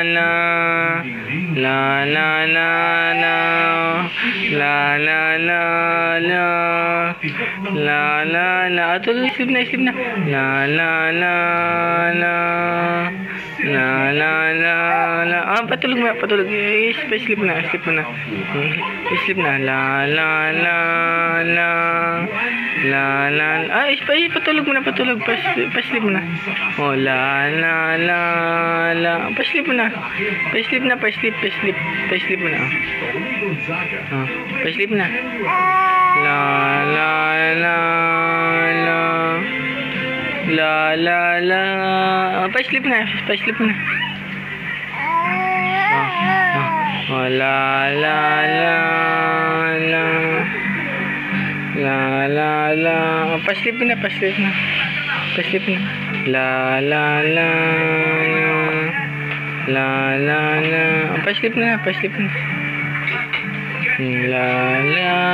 la. La la la la. La la la la. La la la. Tuloy, sleep na. La la la la. La la la la. Patulog na, patulog. Sleep na. Sleep na. La la la la. La la. Patulog mo na, patulog. Sleep na. Oh, la la la la. Pa-sleep na. Pa-sleep mo na. Pa-sleep na. La la la la. La la la. Pa-sleep na. Oh, la la la la. La la la. Pa-sleep na. La la la la. La la la. Pa-sleep na. La la